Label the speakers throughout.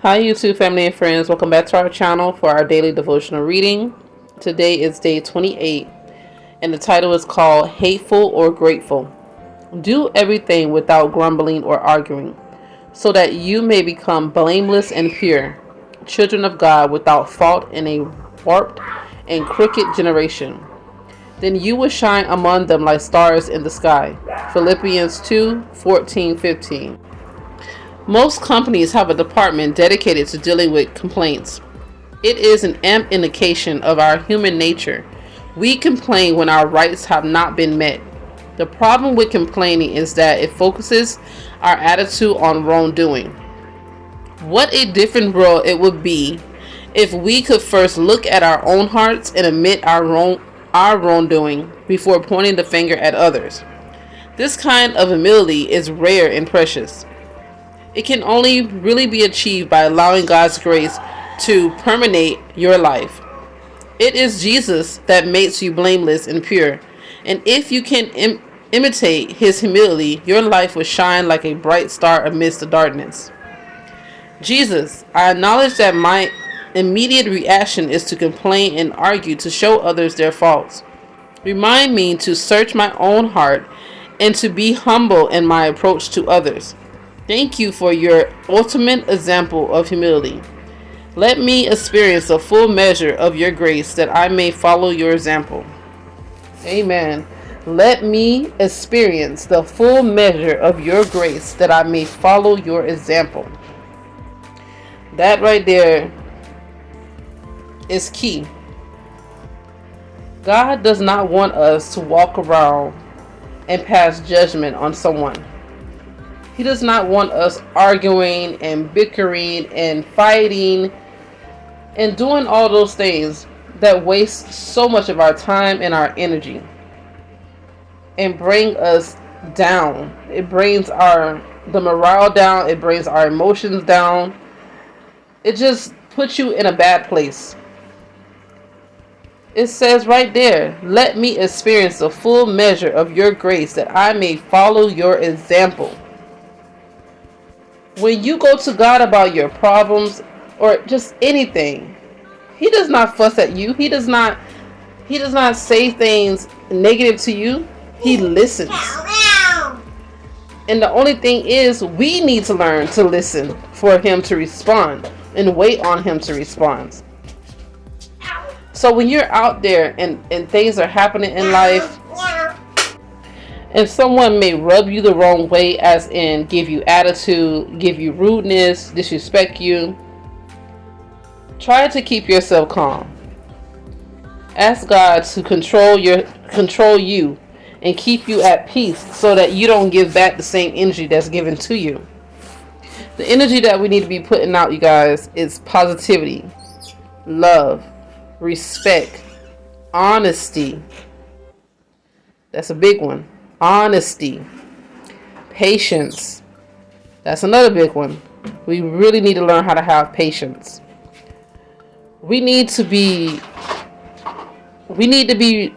Speaker 1: Hi YouTube family and friends, welcome back to our channel for our daily devotional reading. Today is day 28 and the title is called Hateful or Grateful. Do everything without grumbling or arguing, so that you may become blameless and pure, children of God without fault in a warped and crooked generation. Then you will shine among them like stars in the sky. Philippians 2:14-15. Most companies have a department dedicated to dealing with complaints. It is an indication of our human nature. We complain when our rights have not been met. The problem with complaining is that it focuses our attitude on wrongdoing. What a different world it would be if we could first look at our own hearts and admit our wrongdoing before pointing the finger at others. This kind of humility is rare and precious. It can only really be achieved by allowing God's grace to permeate your life. It is Jesus that makes you blameless and pure. And if you can imitate his humility, your life will shine like a bright star amidst the darkness. Jesus, I acknowledge that my immediate reaction is to complain and argue to show others their faults. Remind me to search my own heart and to be humble in my approach to others. Thank you for your ultimate example of humility. Let me experience the full measure of your grace that I may follow your example. Amen. Let me experience the full measure of your grace that I may follow your example. That right there is key. God does not want us to walk around and pass judgment on someone. He does not want us arguing and bickering and fighting and doing all those things that waste so much of our time and our energy and bring us down. It brings the morale down. It brings our emotions down. It just puts you in a bad place. It says right there, let me experience the full measure of your grace that I may follow your example. When you go to God about your problems or just anything, he does not fuss at you. He does not say things negative to you. He listens. And the only thing is, we need to learn to listen for him to respond and wait on him to respond. So when you're out there and things are happening in life, and someone may rub you the wrong way, as in give you attitude, give you rudeness, disrespect you, try to keep yourself calm. Ask God to control you and keep you at peace so that you don't give back the same energy that's given to you. The energy that we need to be putting out, you guys, is positivity, love, respect, honesty. That's a big one. Honesty, patience. That's another big one. We really need to learn how to have patience. We need to be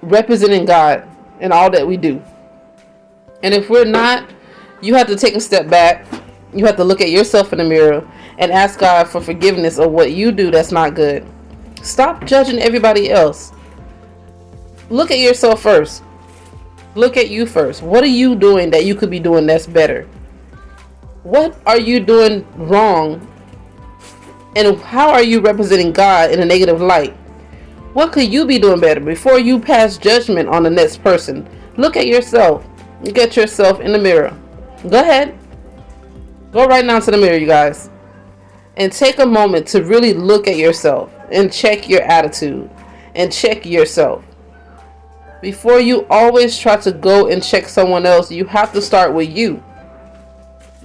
Speaker 1: representing God in all that we do. And if we're not, you have to take a step back. You have to look at yourself in the mirror and ask God for forgiveness of what you do that's not good. Stop judging everybody else. Look at yourself first. Look at you first. What are you doing that you could be doing that's better? What are you doing wrong? And how are you representing God in a negative light? What could you be doing better before you pass judgment on the next person? Look at yourself. Look at yourself in the mirror. Go ahead. Go right now to the mirror, you guys. And take a moment to really look at yourself and check your attitude and check yourself. Before you always try to go and check someone else, you have to start with you.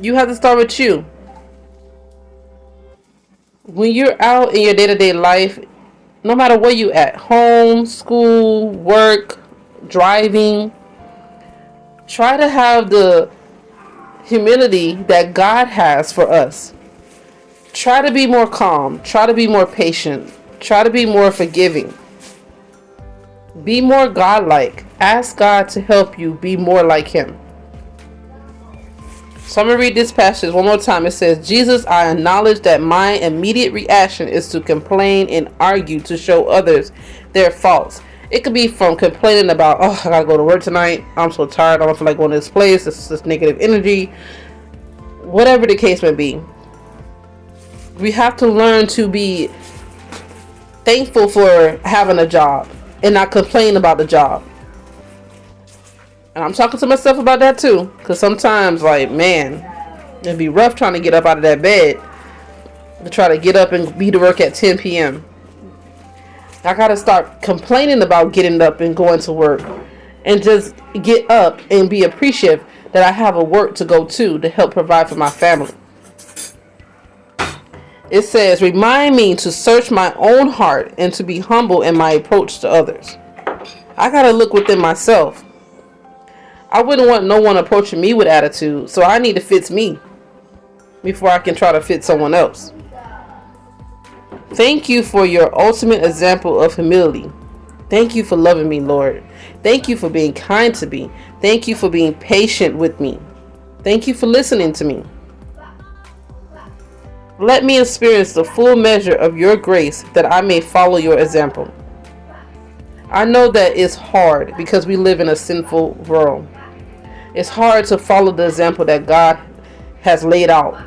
Speaker 1: You have to start with you. When you're out in your day-to-day life, no matter where you at, home, school, work, driving, try to have the humility that God has for us. Try to be more calm. Try to be more patient. Try to be more forgiving. Be more godlike. Ask God to help you be more like him. So I'm going to read this passage one more time. It says, Jesus, I acknowledge that my immediate reaction is to complain and argue to show others their faults. It could be from complaining about, oh, I got to go to work tonight. I'm so tired. I don't feel like going to this place. This negative energy. Whatever the case may be. We have to learn to be thankful for having a job and not complain about the job. And I'm talking to myself about that too, because sometimes, like, man, it'd be rough trying to get up out of that bed to try to get up and be to work at 10 p.m. I gotta start complaining about getting up and going to work, and just get up and be appreciative that I have a work to go to help provide for my family. It says, remind me to search my own heart and to be humble in my approach to others. I gotta look within myself. I wouldn't want no one approaching me with attitude, so I need to fix me before I can try to fit someone else. Thank you for your ultimate example of humility. Thank you for loving me, Lord. Thank you for being kind to me. Thank you for being patient with me. Thank you for listening to me. Let me experience the full measure of your grace that I may follow your example. I know that it's hard because we live in a sinful world. It's hard to follow the example that God has laid out.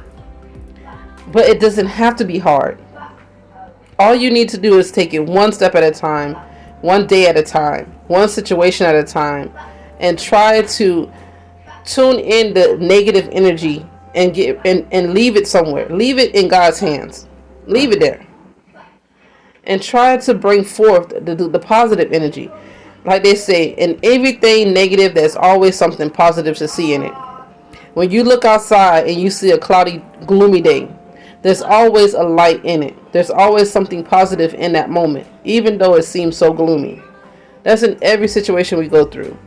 Speaker 1: But it doesn't have to be hard. All you need to do is take it one step at a time, one day at a time, one situation at a time, and try to tune in the negative energy and leave it somewhere. Leave it in God's hands. Leave it there. And try to bring forth the positive energy. Like they say, in everything negative, there's always something positive to see in it. When you look outside and you see a cloudy, gloomy day, there's always a light in it. There's always something positive in that moment, even though it seems so gloomy. That's in every situation we go through.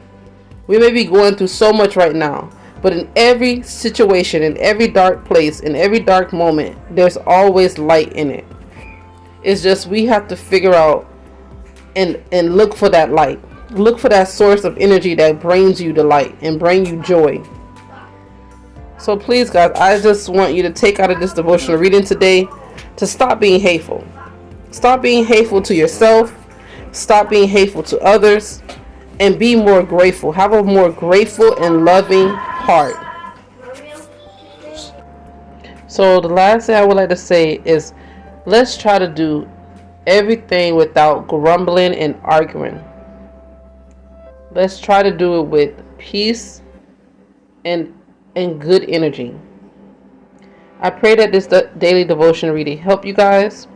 Speaker 1: We may be going through so much right now, but in every situation, in every dark place, in every dark moment, there's always light in it. It's just we have to figure out and look for that light. Look for that source of energy that brings you the light and bring you joy. So please, guys, I just want you to take out of this devotional reading today to stop being hateful. Stop being hateful to yourself. Stop being hateful to others. And be more grateful. Have a more grateful and loving heart. So the last thing I would like to say is, let's try to do everything without grumbling and arguing. Let's try to do it with peace and good energy. I pray that this daily devotion reading help you guys.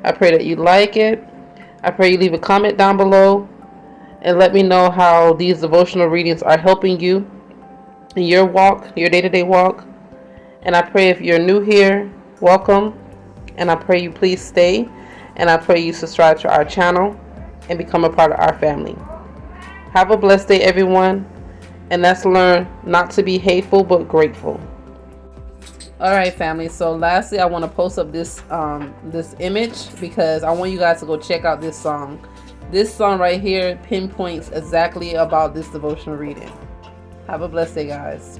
Speaker 1: I pray that you like it. I pray you leave a comment down below and let me know how these devotional readings are helping you in your walk, your day-to-day walk. And I pray if you're new here, welcome. And I pray you please stay. And I pray you subscribe to our channel and become a part of our family. Have a blessed day, everyone. And let's learn not to be hateful, but grateful. All right, family. So lastly, I want to post up this this image because I want you guys to go check out this song. This song right here pinpoints exactly about this devotional reading. Have a blessed day, guys.